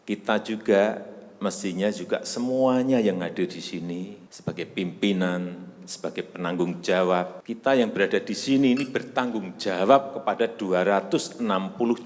kita juga mestinya juga semuanya yang ada di sini sebagai pimpinan, sebagai penanggung jawab, kita yang berada di sini ini bertanggung jawab kepada 260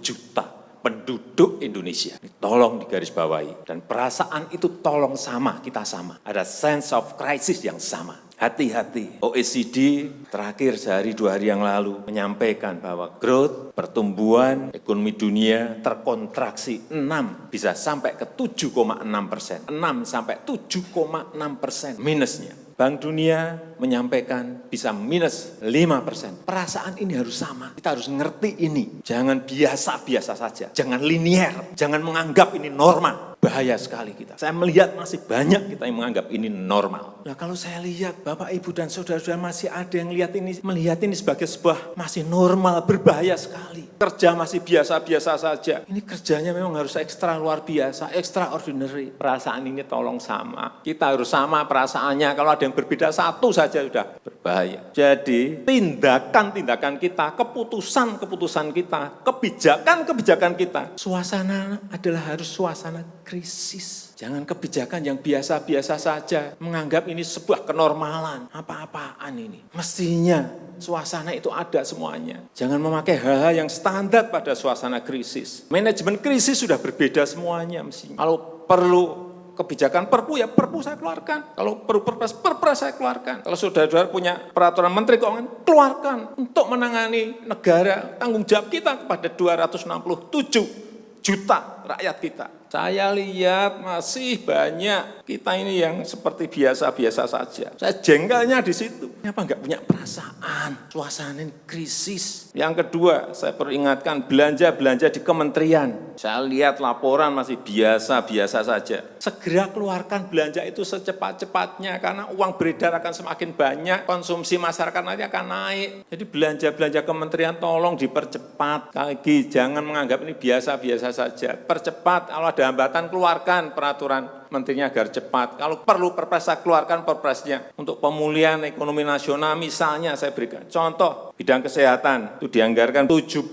juta penduduk Indonesia. Tolong digarisbawahi. Dan perasaan itu tolong sama, kita sama. Ada sense of crisis yang sama. Hati-hati. OECD terakhir sehari 2 hari yang lalu menyampaikan bahwa growth, pertumbuhan ekonomi dunia terkontraksi 6 bisa sampai ke 7,6%. 6 sampai 7,6% minusnya. Bank Dunia menyampaikan bisa minus 5%. Perasaan ini harus sama. Kita harus ngerti ini. Jangan biasa-biasa saja. Jangan linier. Jangan menganggap ini normal. Bahaya sekali kita. Saya melihat masih banyak kita yang menganggap ini normal. Nah kalau saya lihat Bapak, Ibu, dan Saudara-saudara masih ada yang melihat ini sebagai sebuah masih normal, berbahaya sekali. Kerja masih biasa-biasa saja. Ini kerjanya memang harus ekstra luar biasa, extraordinary. Perasaan ini tolong sama. Kita harus sama perasaannya. Kalau ada yang berbeda satu saja sudah berbahaya. Jadi tindakan-tindakan kita, keputusan-keputusan kita, kebijakan-kebijakan kita. Suasana adalah harus suasana krisis. Jangan kebijakan yang biasa-biasa saja. Menganggap ini sebuah kenormalan. Apa-apaan ini. Mestinya suasana itu ada semuanya. Jangan memakai hal-hal yang standar pada suasana krisis. Manajemen krisis sudah berbeda semuanya mestinya. Kalau perlu kebijakan perpu, ya perpu saya keluarkan. Kalau perlu perpres saya keluarkan. Kalau saudara-saudara punya peraturan Menteri Keuangan, keluarkan untuk menangani negara. Tanggung jawab kita kepada 267 juta rakyat kita. Saya lihat masih banyak kita ini yang seperti biasa-biasa saja. Saya jengkelnya di situ. Kenapa enggak punya perasaan? Suasana krisis. Yang kedua, saya peringatkan belanja-belanja di kementerian. Saya lihat laporan masih biasa-biasa saja. Segera keluarkan belanja itu secepat-cepatnya karena uang beredar akan semakin banyak, konsumsi masyarakat nanti akan naik. Jadi belanja-belanja kementerian tolong dipercepat. Lagi jangan menganggap ini biasa-biasa saja. Percepat, kalau ada hambatan keluarkan peraturan menterinya agar cepat. Kalau perlu perpres saya keluarkan perpresnya. Untuk pemulihan ekonomi nasional misalnya saya berikan contoh bidang kesehatan itu dianggarkan 75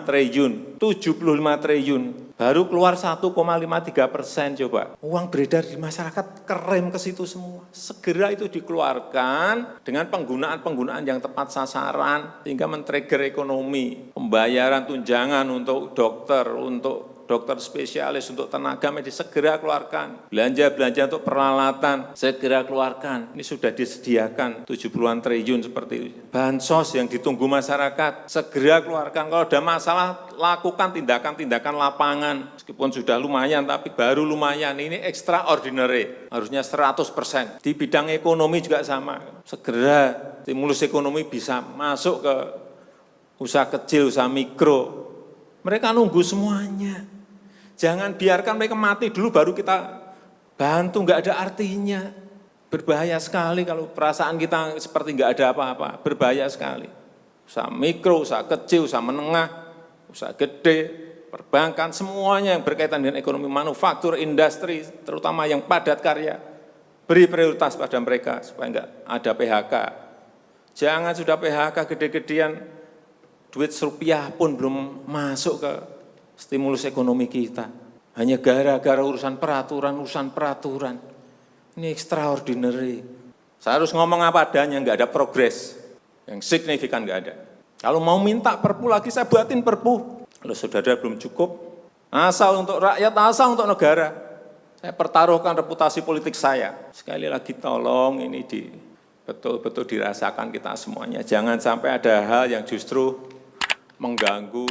triliun. 75 triliun. Baru keluar 1,53% coba. Uang beredar di masyarakat kerem ke situ semua. Segera itu dikeluarkan dengan penggunaan-penggunaan yang tepat sasaran sehingga men-trigger ekonomi. Pembayaran tunjangan untuk dokter spesialis, untuk tenaga medis, segera keluarkan. Belanja-belanja untuk peralatan, segera keluarkan. Ini sudah disediakan 70-an triliun seperti itu. Bansos yang ditunggu masyarakat, segera keluarkan. Kalau ada masalah, lakukan tindakan-tindakan lapangan. Meskipun sudah lumayan, tapi baru lumayan. Ini extraordinary, harusnya 100%. Di bidang ekonomi juga sama. Segera stimulus ekonomi bisa masuk ke usaha kecil, usaha mikro. Mereka nunggu semuanya. Jangan biarkan mereka mati dulu baru kita bantu, nggak ada artinya. Berbahaya sekali kalau perasaan kita seperti nggak ada apa-apa, berbahaya sekali. Usaha mikro, usaha kecil, usaha menengah, usaha gede, perbankan, semuanya yang berkaitan dengan ekonomi manufaktur, industri, terutama yang padat karya. Beri prioritas pada mereka supaya nggak ada PHK. Jangan sudah PHK gede-gedean, duit rupiah pun belum masuk ke stimulus ekonomi kita. Hanya gara-gara urusan peraturan. Ini extraordinary. Saya harus ngomong apa adanya, nggak ada progres. Yang signifikan nggak ada. Kalau mau minta perpu lagi, saya buatin perpu. Kalau saudara belum cukup, asal untuk rakyat, asal untuk negara. Saya pertaruhkan reputasi politik saya. Sekali lagi tolong ini betul-betul dirasakan kita semuanya. Jangan sampai ada hal yang justru mengganggu